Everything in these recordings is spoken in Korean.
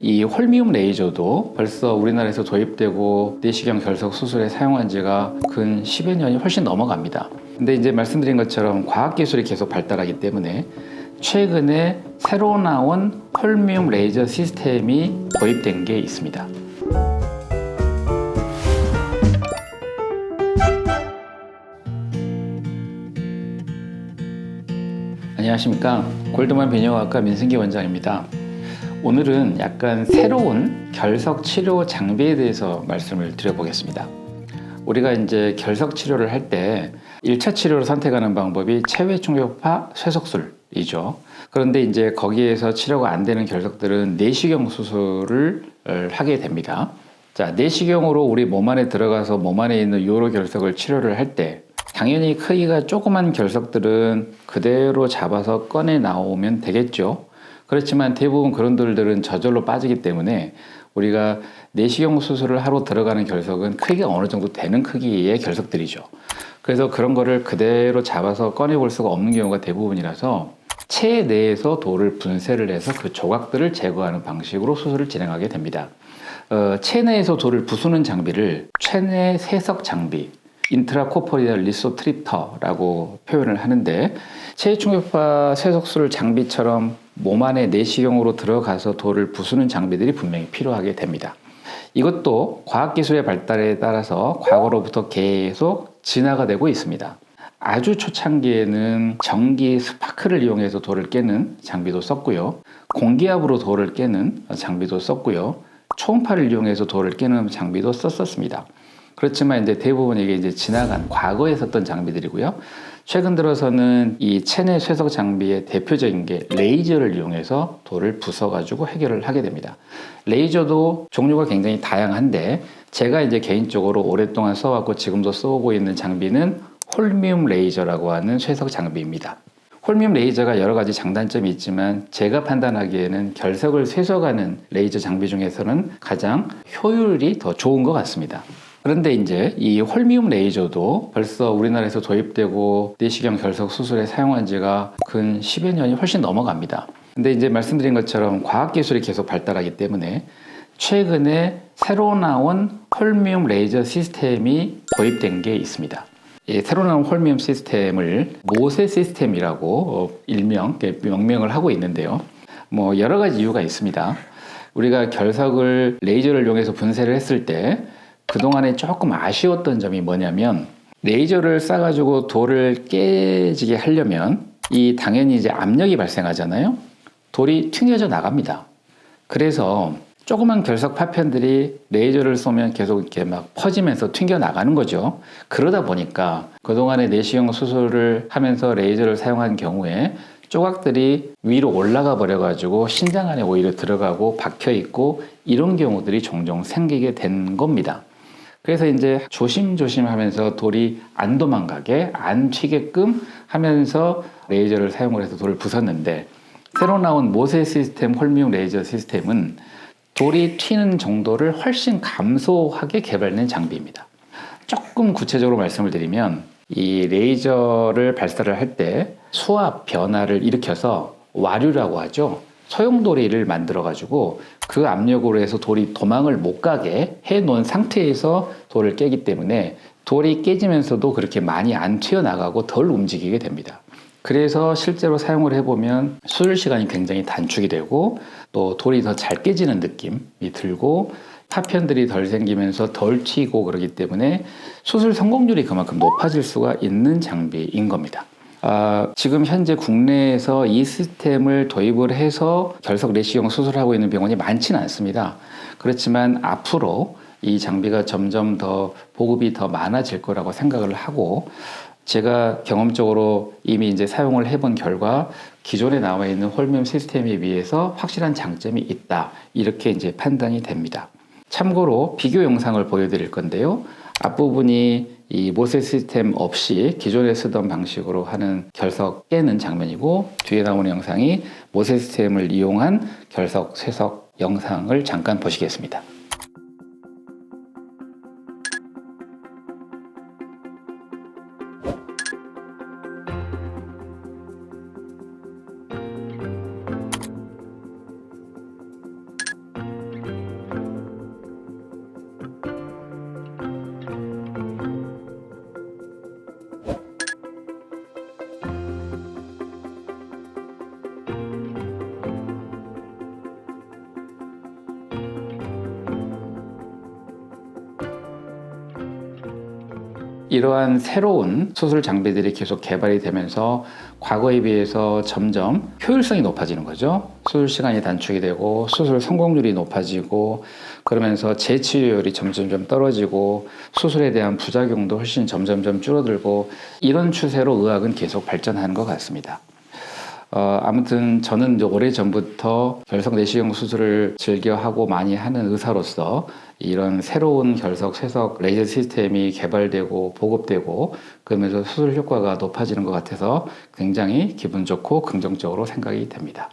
이 홀미움 레이저도 벌써 우리나라에서 도입되고 내시경 결석 수술에 사용한 지가 근 10여 년이 훨씬 넘어갑니다. 근데 이제 말씀드린 것처럼 과학기술이 계속 발달하기 때문에 최근에 새로 나온 홀미움 레이저 시스템이 도입된 게 있습니다. 안녕하십니까. 골드만 비뇨기과 민승기 원장입니다. 오늘은 약간 새로운 결석 치료 장비에 대해서 말씀을 드려보겠습니다. 우리가 이제 결석 치료를 할 때 1차 치료로 선택하는 방법이 체외충격파 쇠석술이죠. 그런데 이제 거기에서 치료가 안 되는 결석들은 내시경 수술을 하게 됩니다. 자, 내시경으로 우리 몸 안에 들어가서 몸 안에 있는 요로 결석을 치료를 할 때 당연히 크기가 조그만 결석들은 그대로 잡아서 꺼내 나오면 되겠죠. 그렇지만 대부분 그런 돌들은 저절로 빠지기 때문에 우리가 내시경 수술을 하러 들어가는 결석은 크기가 어느 정도 되는 크기의 결석들이죠. 그래서 그런 거를 그대로 잡아서 꺼내볼 수가 없는 경우가 대부분이라서 체내에서 돌을 분쇄를 해서 그 조각들을 제거하는 방식으로 수술을 진행하게 됩니다. 체내에서 돌을 부수는 장비를 체내 세석 장비, 인트라코포리얼 리소트립터라고 표현을 하는데, 체외충격파 쇠석술 장비처럼 몸 안에 내시경으로 들어가서 돌을 부수는 장비들이 분명히 필요하게 됩니다. 이것도 과학기술의 발달에 따라서 과거로부터 계속 진화가 되고 있습니다. 아주 초창기에는 전기 스파크를 이용해서 돌을 깨는 장비도 썼고요, 공기압으로 돌을 깨는 장비도 썼고요, 초음파를 이용해서 돌을 깨는 장비도 썼었습니다. 그렇지만 이제 대부분 이게 이제 지나간 과거에 썼던 장비들이고요. 최근 들어서는 이 체내 쇠석 장비의 대표적인 게 레이저를 이용해서 돌을 부숴가지고 해결을 하게 됩니다. 레이저도 종류가 굉장히 다양한데, 제가 이제 개인적으로 오랫동안 써왔고 지금도 써오고 있는 장비는 홀미움 레이저라고 하는 쇠석 장비입니다. 홀미움 레이저가 여러 가지 장단점이 있지만 제가 판단하기에는 결석을 쇠석하는 레이저 장비 중에서는 가장 효율이 더 좋은 것 같습니다. 그런데 이제 이 홀미움 레이저도 벌써 우리나라에서 도입되고 내시경 결석 수술에 사용한 지가 근 10여 년이 훨씬 넘어갑니다. 근데 이제 말씀드린 것처럼 과학기술이 계속 발달하기 때문에 최근에 새로 나온 홀미움 레이저 시스템이 도입된 게 있습니다. 이 새로 나온 홀미움 시스템을 모세 시스템이라고 명명을 하고 있는데요. 여러 가지 이유가 있습니다. 우리가 결석을 레이저를 이용해서 분쇄를 했을 때 그동안에 조금 아쉬웠던 점이 뭐냐면, 레이저를 쏴가지고 돌을 깨지게 하려면 당연히 이제 압력이 발생하잖아요. 돌이 튕겨져 나갑니다. 그래서 조그만 결석 파편들이 레이저를 쏘면 계속 이렇게 막 퍼지면서 튕겨 나가는 거죠. 그러다 보니까 그동안에 내시경 수술을 하면서 레이저를 사용한 경우에 조각들이 위로 올라가 버려가지고 신장 안에 오히려 들어가고 박혀 있고 이런 경우들이 종종 생기게 된 겁니다. 그래서 이제 조심조심 하면서 돌이 안 도망가게, 안 튀게끔 하면서 레이저를 사용을 해서 돌을 부쉈는데, 새로 나온 모세 시스템 홀미움 레이저 시스템은 돌이 튀는 정도를 훨씬 감소하게 개발된 장비입니다. 조금 구체적으로 말씀을 드리면, 이 레이저를 발사를 할 때 수압 변화를 일으켜서 와류라고 하죠. 소용돌이를 만들어가지고 그 압력으로 해서 돌이 도망을 못 가게 해놓은 상태에서 돌을 깨기 때문에 돌이 깨지면서도 그렇게 많이 안 튀어나가고 덜 움직이게 됩니다. 그래서 실제로 사용을 해보면 수술 시간이 굉장히 단축이 되고 또 돌이 더 잘 깨지는 느낌이 들고 파편들이 덜 생기면서 덜 튀고 그러기 때문에 수술 성공률이 그만큼 높아질 수가 있는 장비인 겁니다. 지금 현재 국내에서 이 시스템을 도입을 해서 결석 내시경 수술하고 있는 병원이 많지는 않습니다. 그렇지만 앞으로 이 장비가 점점 더 보급이 더 많아질 거라고 생각을 하고, 제가 경험적으로 이미 이제 사용을 해본 결과 기존에 나와 있는 홀미움 시스템에 비해서 확실한 장점이 있다, 이렇게 이제 판단이 됩니다. 참고로 비교 영상을 보여드릴 건데요. 앞부분이 이 모세 시스템 없이 기존에 쓰던 방식으로 하는 결석 깨는 장면이고, 뒤에 나오는 영상이 모세 시스템을 이용한 결석 쇠석 영상을 잠깐 보시겠습니다. 이러한 새로운 수술 장비들이 계속 개발이 되면서 과거에 비해서 점점 효율성이 높아지는 거죠. 수술 시간이 단축이 되고 수술 성공률이 높아지고 그러면서 재치료율이 점점 떨어지고 수술에 대한 부작용도 훨씬 점점 줄어들고 이런 추세로 의학은 계속 발전하는 것 같습니다. 아무튼 저는 이제 오래전부터 결석 내시경 수술을 즐겨하고 많이 하는 의사로서 이런 새로운 결석 쇠석 레이저 시스템이 개발되고 보급되고 그러면서 수술 효과가 높아지는 것 같아서 굉장히 기분 좋고 긍정적으로 생각이 됩니다.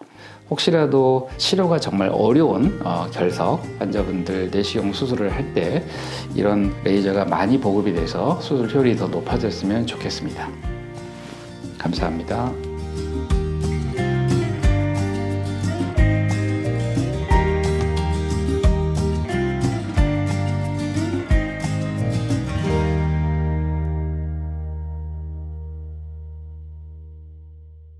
혹시라도 치료가 정말 어려운 결석 환자분들 내시경 수술을 할 때 이런 레이저가 많이 보급이 돼서 수술 효율이 더 높아졌으면 좋겠습니다. 감사합니다.